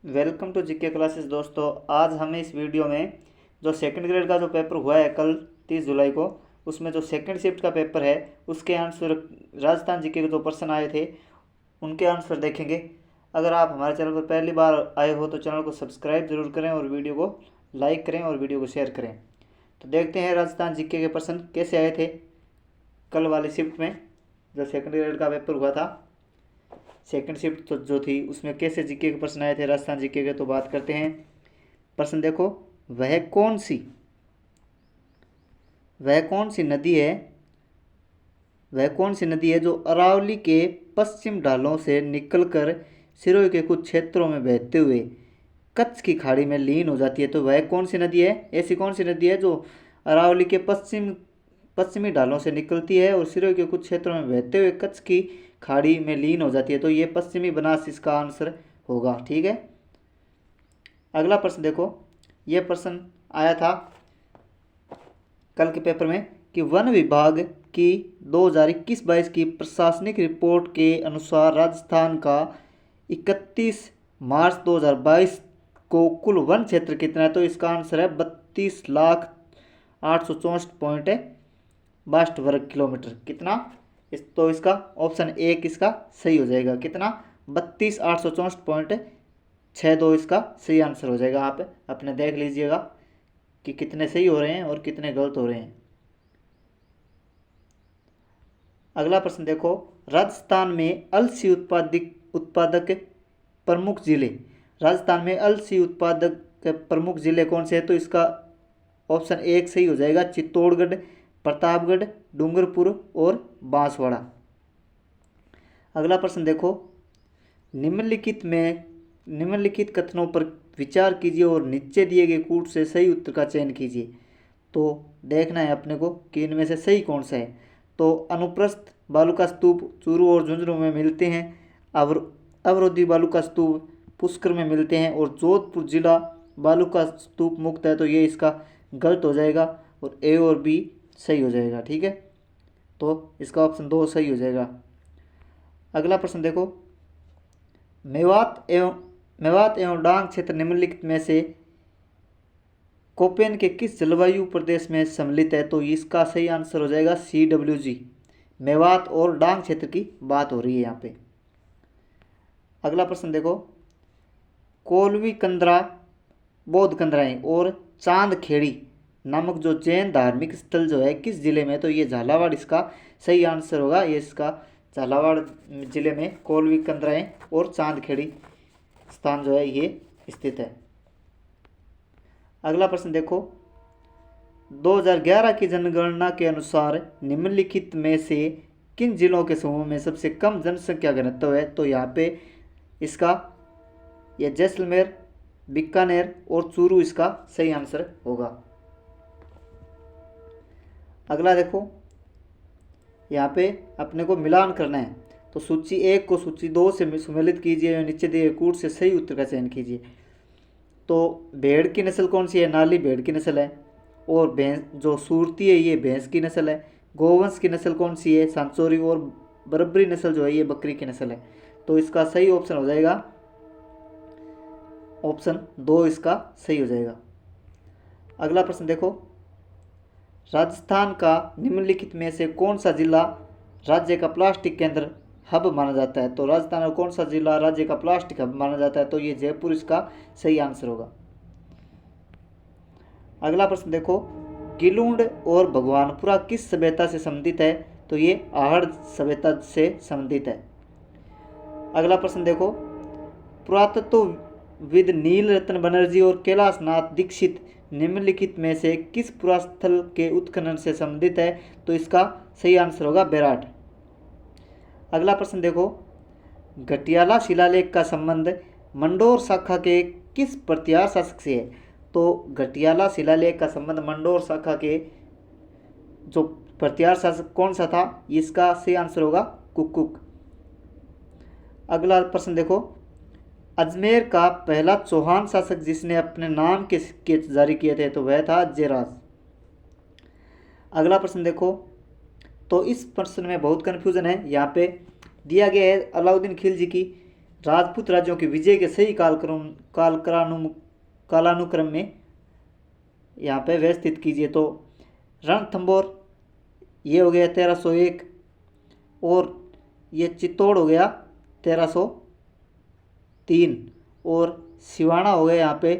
Welcome to GK classes दोस्तों। आज हम इस वीडियो में जो सेकंड ग्रेड का जो पेपर हुआ है कल 30 जुलाई को, उसमें जो सेकंड शिफ्ट का पेपर है उसके आंसर राजस्थान जीके के जो प्रश्न आए थे उनके आंसर देखेंगे। अगर आप हमारे चैनल पर पहली बार आए हो तो चैनल को सब्सक्राइब जरूर करें और वीडियो को लाइक करें और वीडियो को शेयर करें। तो देखते हैं राजस्थान जीके के प्रश्न कैसे आए थे कल वाली शिफ्ट में। जो सेकंड ग्रेड का पेपर हुआ था सेकंड शिफ्ट तो जो थी उसमें कैसे जीके के प्रश्न आए थे राजस्थान जीके के, तो बात करते हैं। प्रश्न देखो, वह कौन सी नदी है जो अरावली के पश्चिम ढालों से निकलकर सिरोही के कुछ क्षेत्रों में बहते हुए कच्छ की खाड़ी में लीन हो जाती है। तो वह कौन सी नदी है, ऐसी कौन सी नदी है जो अरावली के पश्चिमी ढालों से निकलती है और सिरोही के कुछ क्षेत्रों में बहते हुए कच्छ की खाड़ी में लीन हो जाती है। तो ये पश्चिमी बनास इसका आंसर होगा। ठीक है, अगला प्रश्न देखो। ये प्रश्न आया था कल के पेपर में कि वन विभाग की 2021-22 की प्रशासनिक रिपोर्ट के अनुसार राजस्थान का 31 मार्च 2022 को कुल वन क्षेत्र कितना है। तो इसका आंसर है 32,864.62 वर्ग किलोमीटर। कितना तो इसका ऑप्शन एक इसका सही हो जाएगा। कितना 32,864.62 इसका सही आंसर हो जाएगा। आप अपने देख लीजिएगा कि कितने सही हो रहे हैं और कितने गलत हो रहे हैं। अगला प्रश्न देखो, राजस्थान में अलसी उत्पादक प्रमुख जिले प्रमुख जिले कौन से हैं। तो इसका ऑप्शन एक सही हो जाएगा, चित्तौड़गढ़, प्रतापगढ़, डूंगरपुर और बांसवाड़ा। अगला प्रश्न देखो, निम्नलिखित कथनों पर विचार कीजिए और नीचे दिए गए कूट से सही उत्तर का चयन कीजिए। तो देखना है अपने को कि इनमें से सही कौन सा है। तो अनुप्रस्थ बालू का स्तूप चूरू और झुंझुनू में मिलते हैं, अवरोधी बालू का स्तूप पुष्कर में मिलते हैं और जोधपुर जिला बालू का स्तूप मुक्त है। तो ये इसका गलत हो जाएगा और ए और बी सही हो जाएगा। ठीक है, तो इसका ऑप्शन 2 सही हो जाएगा। अगला प्रश्न देखो, मेवात एवं डांग क्षेत्र निम्नलिखित में से कोपेन के किस जलवायु प्रदेश में सम्मिलित है। तो इसका सही आंसर हो जाएगा CWG। मेवात और डांग क्षेत्र की बात हो रही है यहाँ पे। अगला प्रश्न देखो, कोलवी कंदरा, बौद्ध कंदराएं और चांद खेड़ी नामक जो जैन धार्मिक स्थल जो है किस जिले में। तो ये झालावाड़ इसका सही आंसर होगा। ये इसका झालावाड़ जिले में कोलवी कंदराएं और चांद खेड़ी स्थान जो है ये स्थित है। अगला प्रश्न देखो, 2011 की जनगणना के अनुसार निम्नलिखित में से किन जिलों के समूह में सबसे कम जनसंख्या घनत्व है। तो यहाँ पे इसका यह जैसलमेर, बीकानेर और चूरू इसका सही आंसर होगा। अगला देखो, यहाँ पे अपने को मिलान करना है। तो सूची 1 को सूची 2 से सम्मिलित कीजिए और नीचे दिए कूट से सही उत्तर का चयन कीजिए। तो भेड़ की नस्ल कौन सी है, नाली भेड़ की नस्ल है। और भैंस जो सूरती है ये भैंस की नस्ल है। गोवंश की नस्ल कौन सी है, सांचौरी। और बरबरी नस्ल जो है ये बकरी की नस्ल है। तो इसका सही ऑप्शन हो जाएगा ऑप्शन 2 इसका सही हो जाएगा। अगला प्रश्न देखो, राजस्थान का निम्नलिखित में से कौन सा जिला राज्य का प्लास्टिक केंद्र हब माना जाता है। तो राजस्थान का कौन सा जिला राज्य का प्लास्टिक हब माना जाता है। तो ये जयपुर इसका सही आंसर होगा। अगला प्रश्न देखो, गिलूंड और भगवानपुरा किस सभ्यता से संबंधित है। तो ये आहड़ सभ्यता से संबंधित है। अगला प्रश्न देखो, पुरातत्वविद नील रत्न बनर्जी और कैलाश नाथ दीक्षित निम्नलिखित में से किस पुरास्थल के उत्खनन से संबंधित है। तो इसका सही आंसर होगा बेराट। अगला प्रश्न देखो, घटियाला शिलालेख का संबंध मंडोर शाखा के किस प्रतिहार शासक से है। तो घटियाला शिलालेख का संबंध मंडोर शाखा के जो प्रतिहार शासक कौन सा था, इसका सही आंसर होगा कुक्कुक। अगला प्रश्न देखो, अजमेर का पहला चौहान शासक जिसने अपने नाम के सिक्के जारी किए थे तो वह था जयराज। अगला प्रश्न देखो, तो इस प्रश्न में बहुत कन्फ्यूजन है। यहाँ पे दिया गया है अलाउद्दीन खिलजी की राजपूत राज्यों की विजय के सही कालानुक्रम में यहाँ पे व्यवस्थित कीजिए। तो रणथंभौर ये हो गया 1301, और ये चित्तौड़ हो गया 1303, और सिवाना हो गया यहाँ पे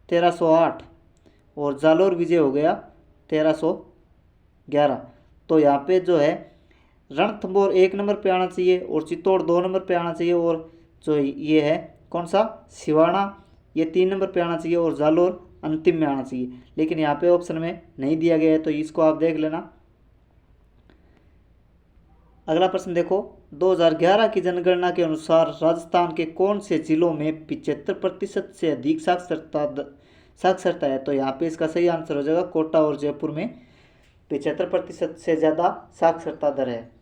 1308, और जालोर विजय हो गया 1311। तो यहाँ पे जो है रणथंभौर 1 नंबर पे आना चाहिए, और चित्तौड़ 2 नंबर पे आना चाहिए, और जो ये है कौन सा सिवाना ये 3 नंबर पे आना चाहिए, और जालोर अंतिम में आना चाहिए। लेकिन यहाँ पे ऑप्शन में नहीं दिया गया है, तो इसको आप देख लेना। अगला प्रश्न देखो, 2011 की जनगणना के अनुसार राजस्थान के कौन से जिलों में 75% से अधिक साक्षरता है? तो यहाँ पे इसका सही आंसर हो जाएगा कोटा और जयपुर में 75% से ज़्यादा साक्षरता दर है।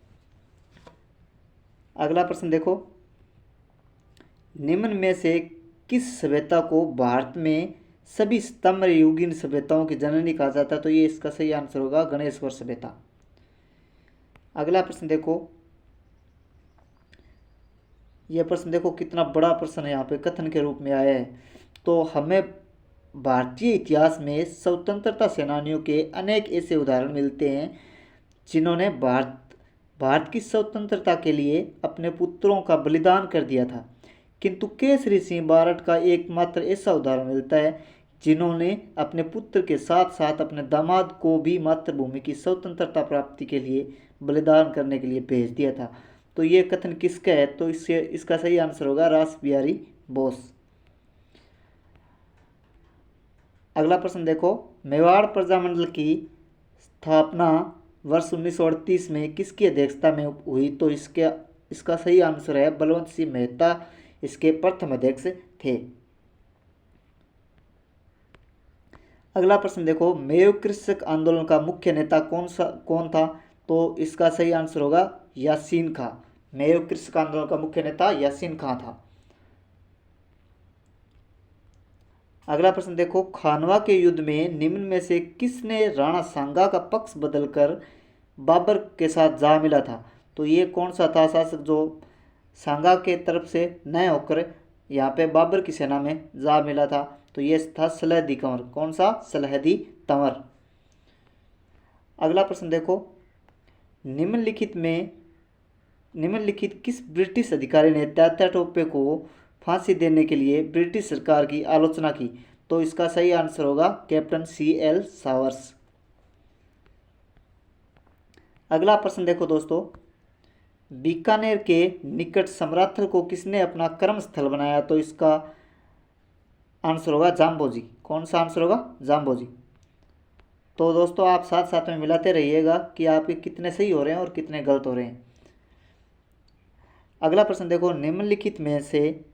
अगला प्रश्न देखो, निम्न में से किस सभ्यता को भारत में सभी स्तंभ युगीन सभ्यताओं की जननी कहा जाता है? तो ये इसका सही आंसर होगा गणेश्वर सभ्यता। अगला प्रश्न देखो, यह प्रश्न देखो कितना बड़ा प्रश्न है, यहाँ पे कथन के रूप में आया है। तो हमें भारतीय इतिहास में स्वतंत्रता सेनानियों के अनेक ऐसे उदाहरण मिलते हैं जिन्होंने भारत की स्वतंत्रता के लिए अपने पुत्रों का बलिदान कर दिया था, किंतु केसरी सिंह बारठ का एकमात्र ऐसा उदाहरण मिलता है जिन्होंने अपने पुत्र के साथ साथ अपने दामाद को भी मातृभूमि की स्वतंत्रता प्राप्ति के लिए बलिदान करने के लिए भेज दिया था। तो ये कथन किसका है? तो इसका सही आंसर होगा रास बिहारी बोस। अगला प्रश्न देखो, मेवाड़ प्रजामंडल की स्थापना वर्ष 1938 में किसकी अध्यक्षता में हुई? तो इसका सही आंसर है बलवंत सिंह मेहता इसके प्रथम अध्यक्ष थे। अगला प्रश्न देखो, मेव कृषक आंदोलन का मुख्य नेता कौन था? तो इसका सही आंसर होगा यासीन खां। मेव कृषक आंदोलन का मुख्य नेता यासीन खां था। अगला प्रश्न देखो, खानवा के युद्ध में निम्न में से किसने राणा सांगा का पक्ष बदलकर बाबर के साथ जा मिला था? तो ये कौन सा था शासक जो सांगा के तरफ से न होकर यहाँ पे बाबर की सेना में जा मिला था? तो ये था सलहदी कंवर। कौन सा? सलहदी तंवर। अगला प्रश्न देखो, निम्नलिखित किस ब्रिटिश अधिकारी ने तात्या टोपे को फांसी देने के लिए ब्रिटिश सरकार की आलोचना की? तो इसका सही आंसर होगा कैप्टन CL सावर्स। अगला प्रश्न देखो दोस्तों, बीकानेर के निकट समराथल को किसने अपना कर्म स्थल बनाया? तो इसका आंसर होगा जाम्बोजी। कौन सा आंसर होगा? जाम्बोजी। तो दोस्तों आप साथ साथ में मिलाते रहिएगा कि आपके कितने सही हो रहे हैं और कितने गलत हो रहे हैं। अगला प्रश्न देखो, निम्नलिखित में से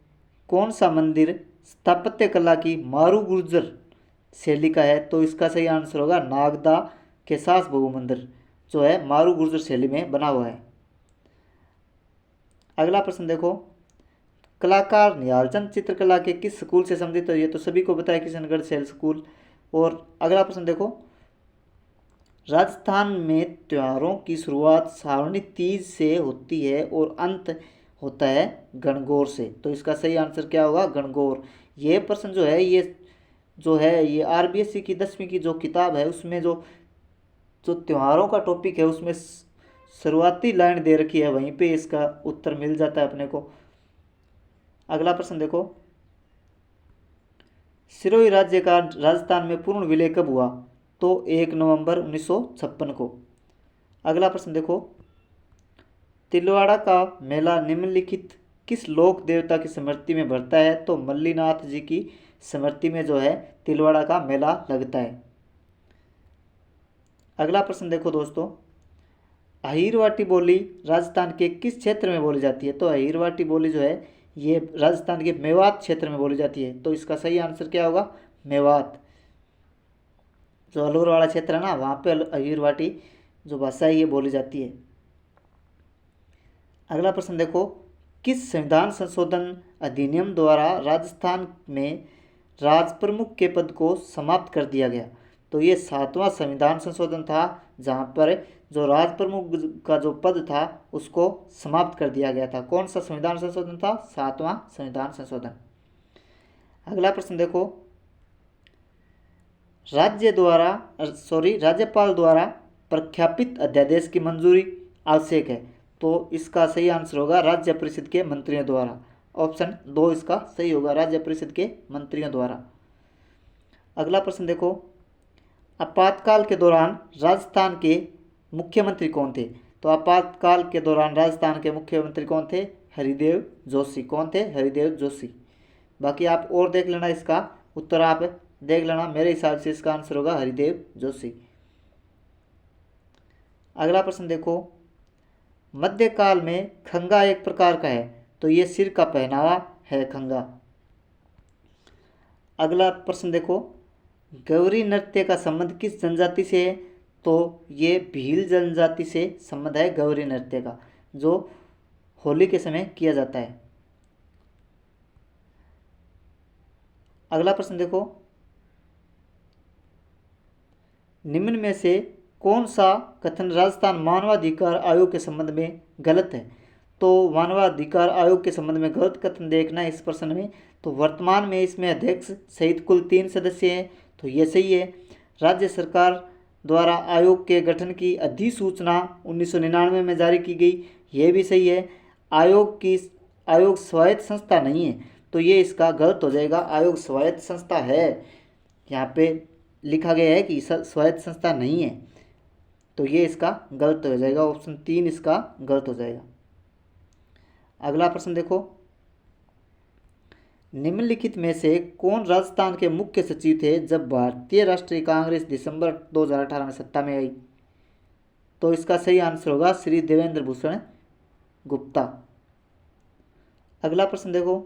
कौन सा मंदिर स्थापत्य कला की मारू गुर्जर शैली का है? तो इसका सही आंसर होगा नागदा के सास बहू मंदिर जो है मारू गुर्जर शैली में बना हुआ है। अगला प्रश्न देखो, कलाकार निहालचंद चित्रकला के किस स्कूल से संबंधित है? ये तो सभी को पता है, किशनगढ़ सेल स्कूल। और अगला प्रश्न देखो, राजस्थान में त्योहारों की शुरुआत श्रावणी तीज से होती है और अंत होता है गणगौर से। तो इसका सही आंसर क्या होगा? गणगौर। ये प्रश्न जो है ये RBSC की 10वीं की जो किताब है उसमें जो त्योहारों का टॉपिक है उसमें शुरुआती लाइन दे रखी है, वहीं पे इसका उत्तर मिल जाता है अपने को। अगला प्रश्न देखो, सिरोही राज्य का राजस्थान में पूर्ण विलय कब हुआ? तो 1 नवंबर 1956 को। अगला प्रश्न देखो, तिलवाड़ा का मेला निम्नलिखित किस लोक देवता की स्मृति में बढ़ता है? तो मल्लीनाथ जी की स्मृति में जो है तिलवाड़ा का मेला लगता है। अगला प्रश्न देखो दोस्तों, अहीरवाटी बोली राजस्थान के किस क्षेत्र में बोली जाती है? तो अहीरवाटी बोली जो है ये राजस्थान के मेवात क्षेत्र में बोली जाती है। तो इसका सही आंसर क्या होगा? मेवात। जो अलवर वाला क्षेत्र है ना, वहाँ पे अहीरवाटी जो भाषा है ये बोली जाती है। अगला प्रश्न देखो, किस संविधान संशोधन अधिनियम द्वारा राजस्थान में राज प्रमुख के पद को समाप्त कर दिया गया? तो ये 7वां संविधान संशोधन था, जहाँ पर जो राज प्रमुख का जो पद था उसको समाप्त कर दिया गया था। कौन सा संविधान संशोधन था? 7वां संविधान संशोधन। अगला प्रश्न देखो, राज्यपाल द्वारा प्रख्यापित अध्यादेश की मंजूरी आवश्यक है, तो इसका सही आंसर होगा राज्य परिषद के मंत्रियों द्वारा। ऑप्शन 2 इसका सही होगा, राज्य परिषद के मंत्रियों द्वारा। अगला प्रश्न देखो, आपातकाल के दौरान राजस्थान के मुख्यमंत्री कौन थे? तो आपातकाल के दौरान राजस्थान के मुख्यमंत्री कौन थे? हरिदेव जोशी। कौन थे? हरिदेव जोशी। बाकी आप और देख लेना, इसका उत्तर आप देख लेना, मेरे हिसाब से इसका आंसर होगा हरिदेव जोशी। अगला प्रश्न देखो, मध्यकाल में खंगा एक प्रकार का है, तो ये सिर का पहनावा है खंगा। अगला प्रश्न देखो, गौरी नृत्य का संबंध किस जनजाति से है? तो ये भील जनजाति से संबंध है गौरी नृत्य का, जो होली के समय किया जाता है। अगला प्रश्न देखो, निम्न में से कौन सा कथन राजस्थान मानवाधिकार आयोग के संबंध में गलत है? तो मानवाधिकार आयोग के संबंध में गलत कथन देखना है इस प्रश्न में। तो वर्तमान में इसमें अध्यक्ष सहित कुल 3 सदस्य हैं, तो ये सही है। राज्य सरकार द्वारा आयोग के गठन की अधिसूचना 1999 में जारी की गई, ये भी सही है। आयोग स्वायत्त संस्था नहीं है, तो ये इसका गलत हो जाएगा। आयोग स्वायत्त संस्था है, यहाँ पे लिखा गया है कि स्वायत्त संस्था नहीं है, तो ये इसका गलत हो जाएगा। ऑप्शन 3 इसका गलत हो जाएगा। अगला प्रश्न देखो, निम्नलिखित में से कौन राजस्थान के मुख्य सचिव थे जब भारतीय राष्ट्रीय कांग्रेस दिसंबर 2018 में सत्ता में आई? तो इसका सही आंसर होगा श्री देवेंद्र भूषण गुप्ता। अगला प्रश्न देखो,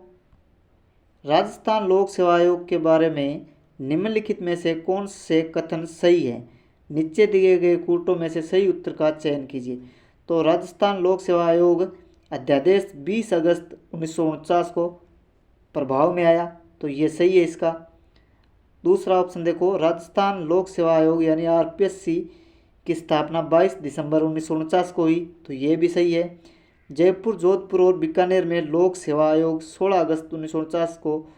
राजस्थान लोक सेवा आयोग के बारे में निम्नलिखित में से कौन से कथन सही है? नीचे दिए गए कूटों में से सही उत्तर का चयन कीजिए। तो राजस्थान लोक सेवा आयोग अध्यादेश 20 अगस्त 1949 को प्रभाव में आया, तो ये सही है इसका। दूसरा ऑप्शन देखो, राजस्थान लोक सेवा आयोग यानी RPSC की स्थापना 22 दिसंबर 1949 को हुई, तो ये भी सही है। जयपुर, जोधपुर और बीकानेर में लोक सेवा आयोग 16 अगस्त 1949 को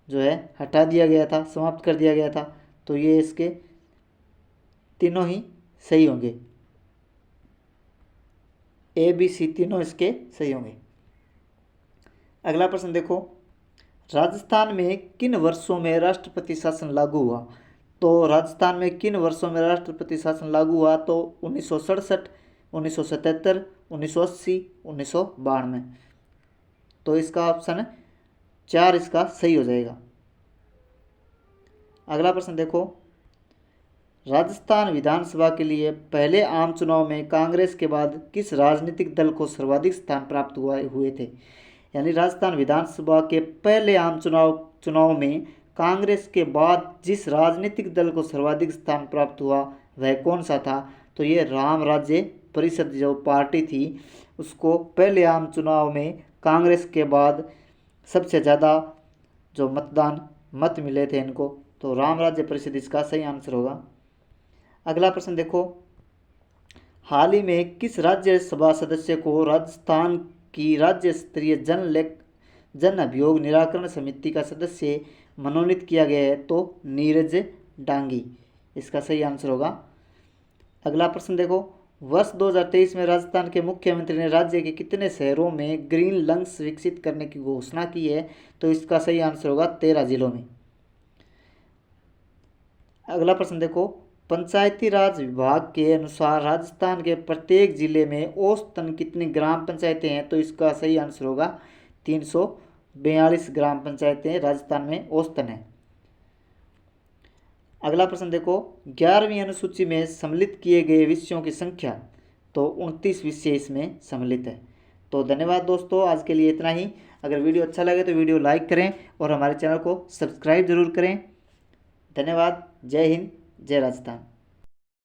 जो है हटा दिया गया था, समाप्त कर दिया गया था, तो ये इसके तीनों ही सही होंगे। ABC तीनों इसके सही होंगे। अगला प्रश्न देखो, राजस्थान में किन वर्षों में राष्ट्रपति शासन लागू हुआ? तो राजस्थान में किन वर्षों में राष्ट्रपति शासन लागू हुआ? तो 1967, 1977, 1980, 1992। तो इसका ऑप्शन 4 इसका सही हो जाएगा। अगला प्रश्न देखो, राजस्थान विधानसभा के लिए पहले आम चुनाव में कांग्रेस के बाद किस राजनीतिक दल को सर्वाधिक स्थान प्राप्त हुए थे? यानी राजस्थान विधानसभा के पहले आम चुनाव में कांग्रेस के बाद जिस राजनीतिक दल को सर्वाधिक स्थान प्राप्त हुआ वह कौन सा था? तो ये राम राज्य परिषद जो पार्टी थी उसको पहले आम चुनाव में कांग्रेस के बाद सबसे ज़्यादा जो मत मिले थे इनको, तो राम राज्य परिषद इसका सही आंसर होगा। अगला प्रश्न देखो, हाल ही में किस राज्यसभा सदस्य को राजस्थान की राज्य स्तरीय जन अभियोग निराकरण समिति का सदस्य मनोनीत किया गया है? तो नीरज डांगी इसका सही आंसर होगा। अगला प्रश्न देखो, वर्ष 2023 में राजस्थान के मुख्यमंत्री ने राज्य के कितने शहरों में ग्रीन लंग्स विकसित करने की घोषणा की है? तो इसका सही आंसर होगा 13 जिलों में। अगला प्रश्न देखो, पंचायती राज विभाग के अनुसार राजस्थान के प्रत्येक जिले में औसतन कितनी ग्राम पंचायतें हैं? तो इसका सही आंसर होगा 342 ग्राम पंचायतें राजस्थान में औसतन है। अगला प्रश्न देखो, 11वीं अनुसूची में सम्मिलित किए गए विषयों की संख्या, तो 29 विषय इसमें सम्मिलित है। तो धन्यवाद दोस्तों, आज के लिए इतना ही। अगर वीडियो अच्छा लगे तो वीडियो लाइक करें और हमारे चैनल को सब्सक्राइब जरूर करें। धन्यवाद। जय हिंद, जय राजस्थान।